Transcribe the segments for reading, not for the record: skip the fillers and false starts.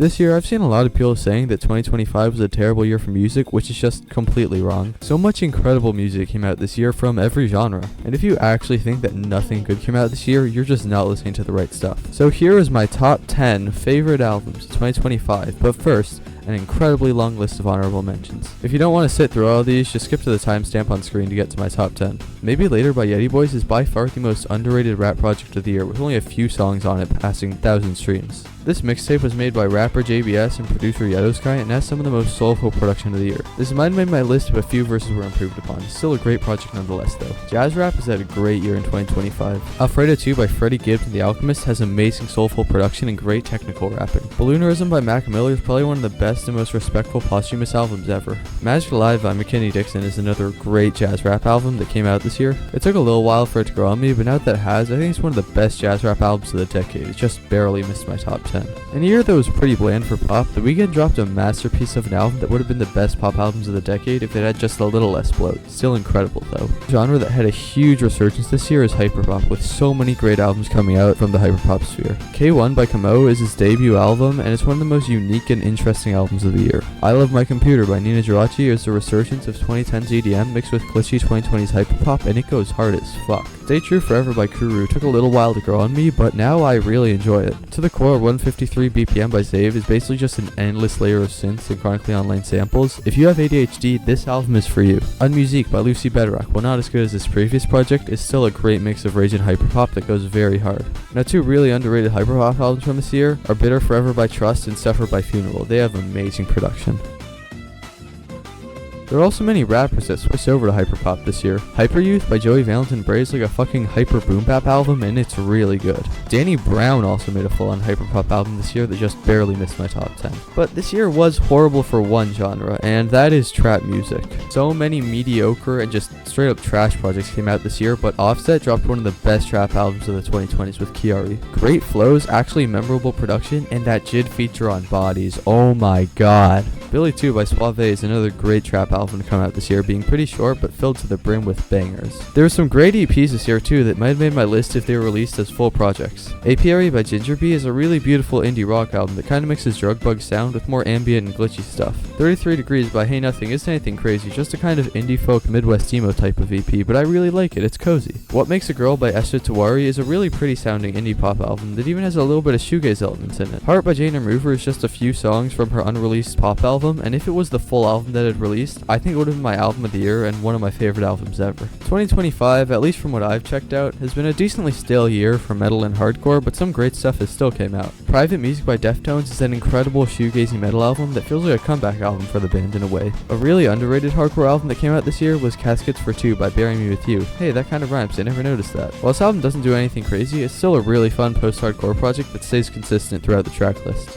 This year, I've seen a lot of people saying that 2025 was a terrible year for music, which is just completely wrong. So much incredible music came out this year from every genre, and if you actually think that nothing good came out this year, you're just not listening to the right stuff. So here is my top 10 favorite albums of 2025, but first, an incredibly long list of honorable mentions. If you don't want to sit through all of these, just skip to the timestamp on screen to get to my top 10. Maybe Later by Yeti Boys is by far the most underrated rap project of the year, with only a few songs on it passing 1,000 streams. This mixtape was made by rapper JBS and producer Yedosky and has some of the most soulful production of the year. This might have made my list, but a few verses were improved upon. Still a great project nonetheless though. Jazz rap has had a great year in 2025. Alfredo 2 by Freddie Gibbs and The Alchemist has amazing soulful production and great technical rapping. Balloonerism by Mac Miller is probably one of the best and most respectful posthumous albums ever. Magic Alive by McKinney Dixon is another great jazz rap album that came out this year. It took a little while for it to grow on me, but now that it has, I think it's one of the best jazz rap albums of the decade. It just barely missed my top 10. In a year that was pretty bland for pop, The Weeknd dropped a masterpiece of an album that would have been the best pop albums of the decade if it had just a little less bloat. Still incredible though. The genre that had a huge resurgence this year is hyperpop, with so many great albums coming out from the hyperpop sphere. K1 by Kamo is his debut album, and it's one of the most unique and interesting albums of the year. I Love My Computer by Nina Girachi is the resurgence of 2010's EDM mixed with glitchy 2020's hyperpop, and it goes hard as fuck. Stay True Forever by Kuru took a little while to grow on me, but now I really enjoy it. To the Core 153 BPM by Zave is basically just an endless layer of synths and chronically online samples. If you have ADHD, this album is for you. Unmusique by Lucy Bedrock, while not as good as his previous project, is still a great mix of rage and hyperpop that goes very hard. Now two really underrated hyperpop albums from this year are Bitter Forever by Trust and Suffer by Funeral. They have amazing production. There are also many rappers that switched over to hyperpop this year. Hyperyouth by Joey Valentine braids like a fucking hyper boom bap album, and it's really good. Danny Brown also made a full-on hyperpop album this year that just barely missed my top 10. But this year was horrible for one genre, and that is trap music. So many mediocre and just straight up trash projects came out this year, but Offset dropped one of the best trap albums of the 2020s with Kiari. Great flows, actually memorable production, and that JID feature on Bodies, oh my god. Billy 2 by Suave is another great trap album to come out this year, being pretty short but filled to the brim with bangers. There were some great EPs this year too that might have made my list if they were released as full projects. Apiary by Ginger Bee is a really beautiful indie rock album that kind of mixes drug bug sound with more ambient and glitchy stuff. 33 Degrees by Hey Nothing isn't anything crazy, just a kind of indie folk Midwest emo type of EP, but I really like it, it's cozy. What Makes a Girl by Esther Tawari is a really pretty sounding indie pop album that even has a little bit of shoegaze elements in it. Heart by Jane Remover is just a few songs from her unreleased pop album, and if it was the full album that it released, I think it would have been my album of the year and one of my favorite albums ever. 2025, at least from what I've checked out, has been a decently stale year for metal and hardcore, but some great stuff has still came out. Private Music by Deftones is an incredible shoegazy metal album that feels like a comeback album for the band in a way. A really underrated hardcore album that came out this year was Caskets for Two by Bury Me With You. Hey, that kind of rhymes, I never noticed that. While this album doesn't do anything crazy, it's still a really fun post-hardcore project that stays consistent throughout the track list.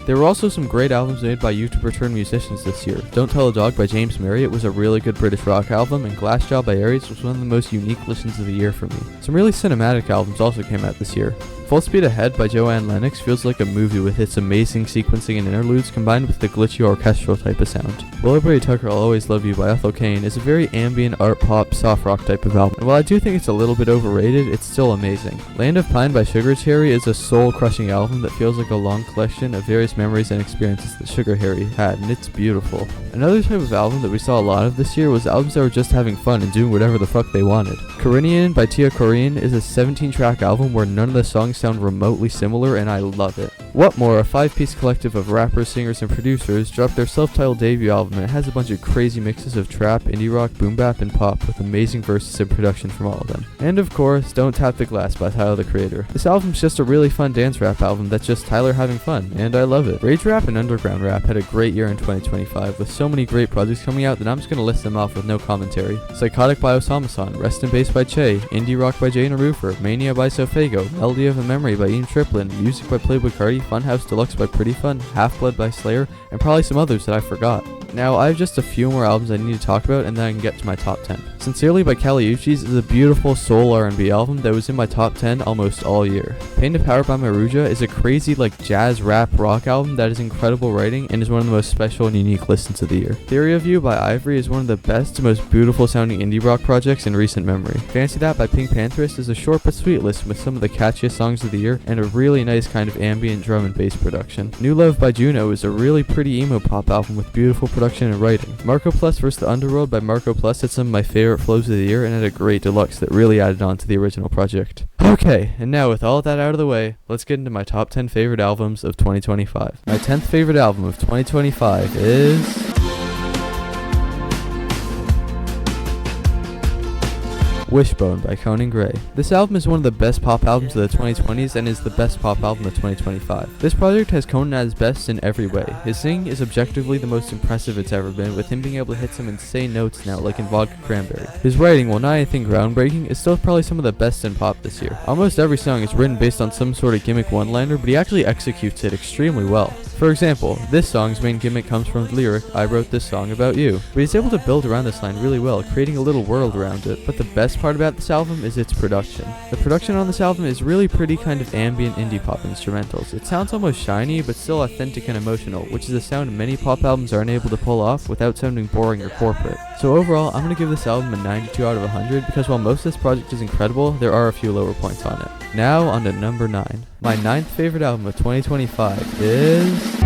There were also some great albums made by YouTube-returned musicians this year. Don't Tell a Dog by James Marriott was a really good British rock album, and Glassjaw by Aries was one of the most unique listens of the year for me. Some really cinematic albums also came out this year. Full Speed Ahead by Joanne Lennox feels like a movie with its amazing sequencing and interludes combined with the glitchy orchestral type of sound. Willowberry Tucker I'll Always Love You by Ethel Cain is a very ambient art pop soft rock type of album, and while I do think it's a little bit overrated, it's still amazing. Land of Pine by Sugar Cherry is a soul-crushing album that feels like a long collection of various memories and experiences that Sugar Harry had, and it's beautiful. Another type of album that we saw a lot of this year was albums that were just having fun and doing whatever the fuck they wanted. Corinian by Tia Corine is a 17-track album where none of the songs sound remotely similar, and I love it. What More, a 5-piece collective of rappers, singers, and producers, dropped their self-titled debut album, and it has a bunch of crazy mixes of trap, indie rock, boom bap, and pop with amazing verses and production from all of them. And of course, Don't Tap the Glass by Tyler the Creator. This album's just a really fun dance rap album that's just Tyler having fun, and I love it. Rage rap and underground rap had a great year in 2025 with so many great projects coming out that I'm just gonna list them off with no commentary. Psychotic by Osama-san, Rest in Bass by Che, Indie Rock by Jane Roofer, Mania by Sofago, Melody of a Memory by Ian Triplin, Music by Playboy Carti, Funhouse Deluxe by Pretty Fun, Half-Blood by Slayer, and probably some others that I forgot. Now, I have just a few more albums I need to talk about and then I can get to my top 10. Since Sincerely by Kali Uchis is a beautiful soul R&B album that was in my top 10 almost all year. Pain to Power by Maruja is a crazy jazz rap rock album that is incredible writing and is one of the most special and unique listens of the year. Theory of You by Ivory is one of the best and most beautiful sounding indie rock projects in recent memory. Fancy That by Pink Pantherist is a short but sweet listen with some of the catchiest songs of the year and a really nice kind of ambient drum and bass production. New Love by Juno is a really pretty emo pop album with beautiful production and writing. Marco Plus vs. the Underworld by Marco Plus had some of my favorite flows of the year and had a great deluxe that really added on to the original project. Okay, and now with all that out of the way, let's get into my top 10 favorite albums of 2025. My 10th favorite album of 2025 is Wishbone by Conan Gray. This album is one of the best pop albums of the 2020s and is the best pop album of 2025. This project has Conan at his best in every way. His singing is objectively the most impressive it's ever been, with him being able to hit some insane notes now like in Vodka Cranberry. His writing, while not anything groundbreaking, is still probably some of the best in pop this year. Almost every song is written based on some sort of gimmick one-liner, but he actually executes it extremely well. For example, this song's main gimmick comes from the lyric, "I wrote this song about you." But he's able to build around this line really well, creating a little world around it. But the best part about this album is its production. The production on this album is really pretty kind of ambient indie pop instrumentals. It sounds almost shiny, but still authentic and emotional, which is a sound many pop albums aren't able to pull off without sounding boring or corporate. So overall, I'm going to give this album a 92 out of 100 because while most of this project is incredible, there are a few lower points on it. Now on to number 9. My 9th favorite album of 2025 is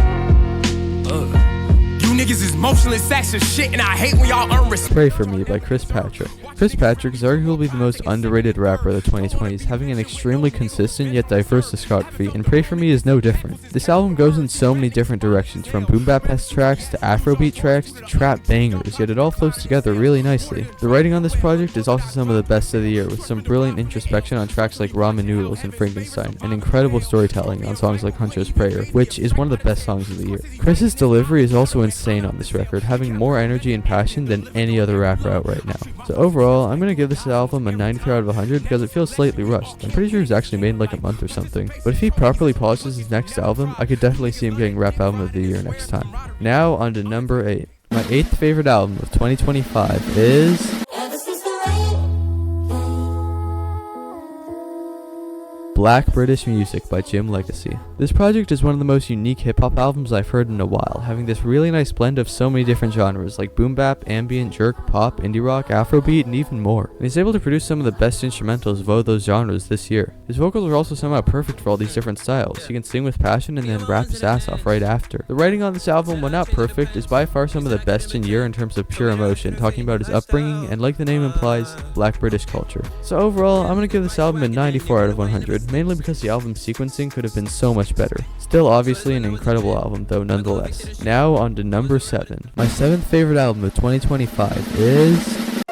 You niggas is motionless sacks of shit, and I hate when y'all earn respect. Pray For Me by Chris Patrick. Chris Patrick is arguably the most underrated rapper of the 2020s, having an extremely consistent yet diverse discography, and Pray For Me is no different. This album goes in so many different directions, from boom bap-esque tracks to Afrobeat tracks to trap bangers, yet it all flows together really nicely. The writing on this project is also some of the best of the year, with some brilliant introspection on tracks like Ramen Noodles and Frankenstein, and incredible storytelling on songs like Hunter's Prayer, which is one of the best songs of the year. Chris's delivery is also insane on this record, having more energy and passion than any other rapper out right now. So overall, I'm going to give this album a 93 out of 100 because it feels slightly rushed. I'm pretty sure it was actually made in like a month or something. But if he properly polishes his next album, I could definitely see him getting Rap Album of the Year next time. Now on to number 8. My 8th favorite album of 2025 is Black British Music by Jim Legacy. This project is one of the most unique hip-hop albums I've heard in a while, having this really nice blend of so many different genres like boom bap, ambient, jerk, pop, indie rock, Afrobeat, and even more. And he's able to produce some of the best instrumentals of all those genres this year. His vocals are also somehow perfect for all these different styles. He can sing with passion and then rap his ass off right after. The writing on this album, while not perfect, is by far some of the best in year in terms of pure emotion, talking about his upbringing and, like the name implies, Black British culture. So overall, I'm going to give this album a 94 out of 100. Mainly because the album sequencing could have been so much better. Still obviously an incredible album though nonetheless. Now on to number 7. My 7th favorite album of 2025 is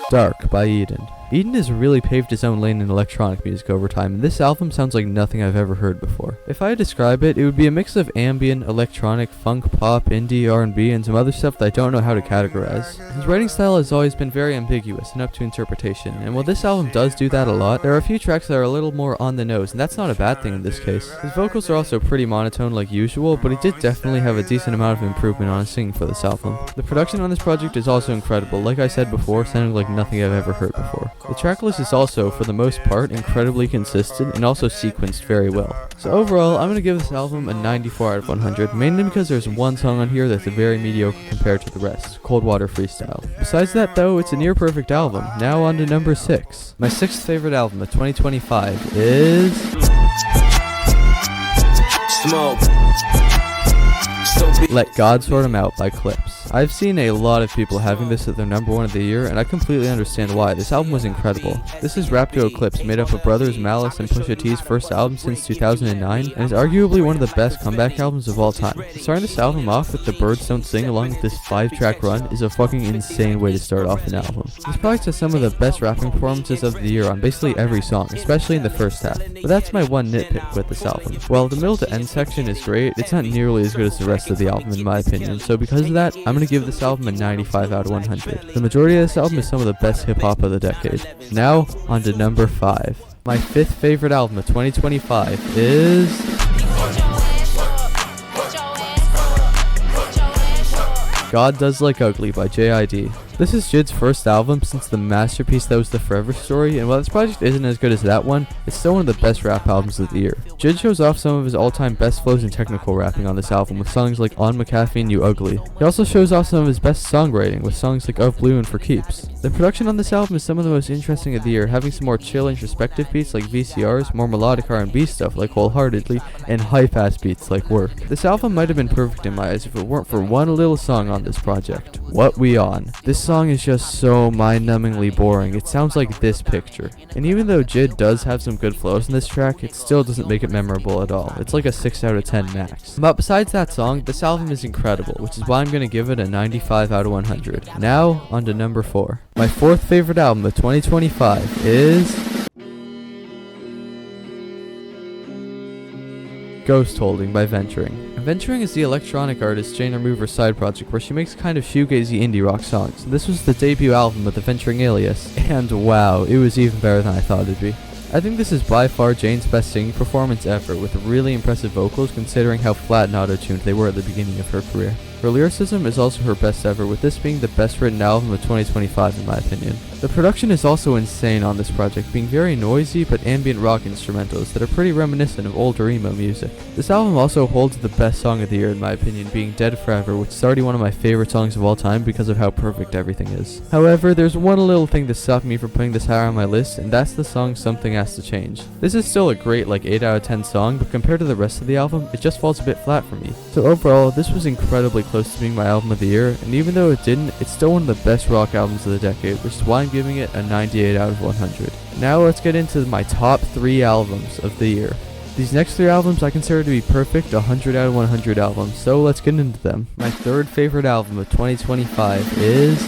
Dark by Eden. Eden has really paved his own lane in electronic music over time, and this album sounds like nothing I've ever heard before. If I had to describe it, it would be a mix of ambient, electronic, funk, pop, indie, R&B, and some other stuff that I don't know how to categorize. His writing style has always been very ambiguous and up to interpretation, and while this album does do that a lot, there are a few tracks that are a little more on the nose, and that's not a bad thing in this case. His vocals are also pretty monotone like usual, but he did definitely have a decent amount of improvement on his singing for this album. The production on this project is also incredible, like I said before, sounding like nothing I've ever heard before. The tracklist is also, for the most part, incredibly consistent and also sequenced very well. So overall, I'm going to give this album a 94 out of 100, mainly because there's one song on here that's very mediocre compared to the rest, Cold Water Freestyle. Besides that though, it's a near perfect album. Now on to number 6. My 6th favorite album of 2025 is Smoke. Let God Sort 'Em Out by Clips. I've seen a lot of people having this as their number 1 of the year, and I completely understand why. This album was incredible. This is rap duo Clips, made up of brothers Malice and Pusha T's first album since 2009, and is arguably one of the best comeback albums of all time. Starting this album off with The Birds Don't Sing along with this 5-track run is a fucking insane way to start off an album. This project has some of the best rapping performances of the year on basically every song, especially in the first half. But that's my one nitpick with this album. While the middle to end section is great, it's not nearly as good as the rest of the album in my opinion, so because of that, I'm going to give this album a 95 out of 100. The majority of this album is some of the best hip-hop of the decade. Now, on to number 5. My 5th favorite album of 2025 is God Does Like Ugly by JID. This is JID's first album since the masterpiece that was The Forever Story, and while this project isn't as good as that one, it's still one of the best rap albums of the year. JID shows off some of his all-time best flows and technical rapping on this album with songs like On McAfee and You Ugly. He also shows off some of his best songwriting with songs like Of Blue and For Keeps. The production on this album is some of the most interesting of the year, having some more chill introspective beats like VCRs, more melodic R&B stuff like Wholeheartedly, and hype-ass beats like Work. This album might have been perfect in my eyes if it weren't for one little song on this project, What We On. This song is just so mind-numbingly boring. It sounds like this picture. And even though JID does have some good flows in this track, it still doesn't make it memorable at all. It's like a 6 out of 10 max. But besides that song, this album is incredible, which is why I'm gonna give it a 95 out of 100. Now, on to number 4. My fourth favorite album of 2025 is Ghost Holding by Venturing. Venturing is the electronic artist Jane Remover's side project where she makes kind of shoegazy indie rock songs. This was the debut album of the Venturing alias, and wow, it was even better than I thought it'd be. I think this is by far Jane's best singing performance ever, with really impressive vocals considering how flat and auto-tuned they were at the beginning of her career. Her lyricism is also her best ever, with this being the best written album of 2025 in my opinion. The production is also insane on this project, being very noisy but ambient rock instrumentals that are pretty reminiscent of older emo music. This album also holds the best song of the year in my opinion, being Dead Forever, which is already one of my favorite songs of all time because of how perfect everything is. However, there's one little thing that stopped me from putting this higher on my list, and that's the song Something Has to Change. This is still a great 8 out of 10 song, but compared to the rest of the album, it just falls a bit flat for me. So overall, this was incredibly close to being my album of the year, and even though it didn't, it's still one of the best rock albums of the decade, which is why I'm giving it a 98 out of 100. Now let's get into my top 3 albums of the year. These next 3 albums I consider to be perfect 100 out of 100 albums, so let's get into them. My third favorite album of 2025 is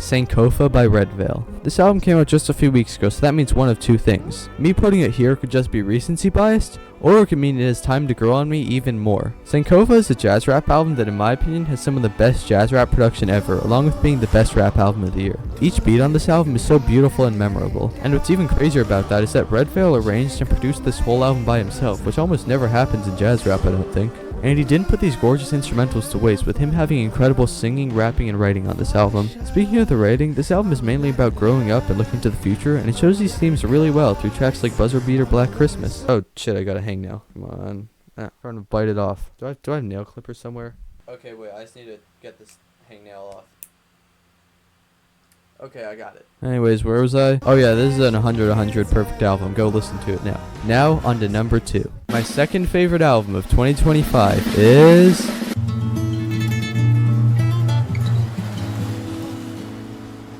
Sankofa by Red Veil. This album came out just a few weeks ago, so that means one of two things. Me putting it here could just be recency biased, or it could mean it has time to grow on me even more. Sankofa is a jazz rap album that in my opinion has some of the best jazz rap production ever, along with being the best rap album of the year. Each beat on this album is so beautiful and memorable, and what's even crazier about that is that Red Veil arranged and produced this whole album by himself, which almost never happens in jazz rap I don't think. And he didn't put these gorgeous instrumentals to waste, with him having incredible singing, rapping, and writing on this album. Speaking of the writing, this album is mainly about growing up and looking to the future, and it shows these themes really well through tracks like Buzzer Beater, Black Christmas. Oh shit, I gotta hang now. Come on. I'm trying to bite it off. Do I have nail clippers somewhere? Okay, wait, I just need to get this hangnail off. Okay, I got it. Anyways, where was I? Oh yeah, this is an 100 perfect album. Go listen to it now. Now, on to number 2. My second favorite album of 2025 is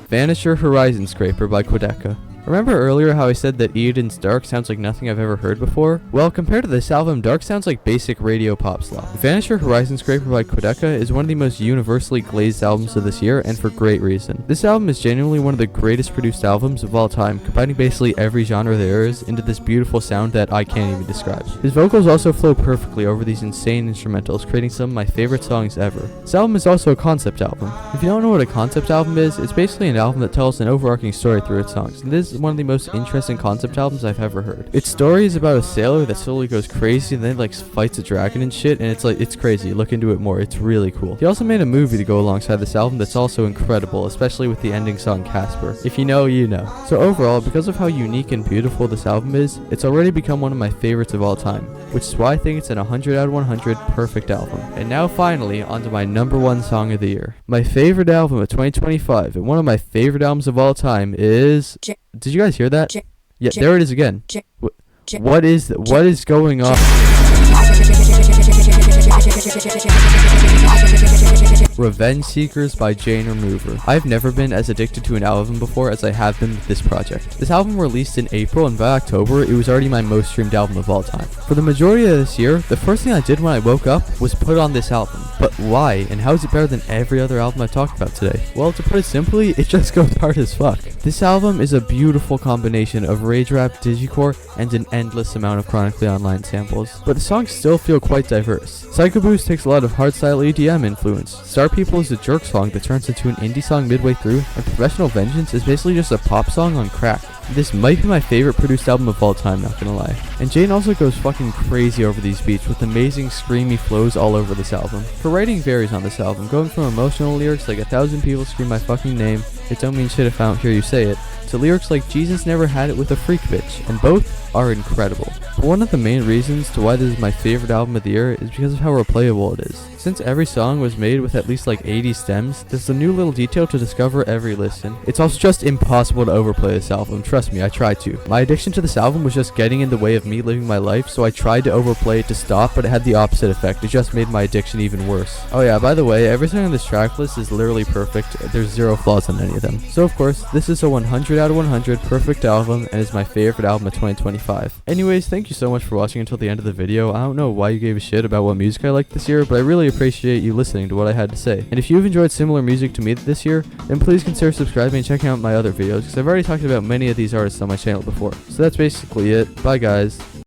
Vanisher Horizon Scraper by Quedeca. Remember earlier how I said that Eden's Dark sounds like nothing I've ever heard before? Well, compared to this album, Dark sounds like basic radio pop slop. Vanisher Horizon Scraper by Quedeca is one of the most universally glazed albums of this year, and for great reason. This album is genuinely one of the greatest produced albums of all time, combining basically every genre there is into this beautiful sound that I can't even describe. His vocals also flow perfectly over these insane instrumentals, creating some of my favorite songs ever. This album is also a concept album. If you don't know what a concept album is, it's basically an album that tells an overarching story through its songs, and this is one of the most interesting concept albums I've ever heard. Its story is about a sailor that slowly goes crazy and then fights a dragon and shit, and it's crazy. Look into it more. It's really cool. He also made a movie to go alongside this album that's also incredible, especially with the ending song Casper. If you know, you know. So overall, because of how unique and beautiful this album is, it's already become one of my favorites of all time, which is why I think it's an 100 out of 100 perfect album. And now finally, onto my number 1 song of the year. My favorite album of 2025, and one of my favorite albums of all time is... Did you guys hear that? Yeah, there it is again. What is going on? Revenge Seekers by Jane Remover. I've never been as addicted to an album before as I have been with this project. This album released in April, and by October, it was already my most streamed album of all time. For the majority of this year, the first thing I did when I woke up was put on this album. But why? And how is it better than every other album I've talked about today? Well, to put it simply, it just goes hard as fuck. This album is a beautiful combination of rage rap, digicore, and an endless amount of Chronically Online samples. But the songs still feel quite diverse. Psycho Boost takes a lot of hardstyle EDM influence. Star People is a jerk song that turns into an indie song midway through, and Professional Vengeance is basically just a pop song on crack. This might be my favorite produced album of all time, not gonna lie. And Jane also goes fucking crazy over these beats with amazing screamy flows all over this album. Her writing varies on this album, going from emotional lyrics like 1,000 people scream my fucking name, it don't mean shit if I don't hear you say it, to lyrics like Jesus never had it with a freak bitch, and both are incredible. But one of the main reasons to why this is my favorite album of the year is because of how replayable it is. Since every song was made with at least like 80 stems, there's a new little detail to discover every listen. It's also just impossible to overplay this album, trust me, I tried to. My addiction to this album was just getting in the way of me living my life, so I tried to overplay it to stop, but it had the opposite effect, it just made my addiction even worse. Oh yeah, by the way, everything on this track list is literally perfect, there's zero flaws on any of them. So of course, this is a 100 out of 100 perfect album, and is my favorite album of 2025. Anyways, thank you so much for watching until the end of the video. I don't know why you gave a shit about what music I liked this year, but I really appreciate you listening to what I had to say. And if you've enjoyed similar music to me this year, then please consider subscribing and checking out my other videos, because I've already talked about many of these artists on my channel before. So that's basically it. Bye guys.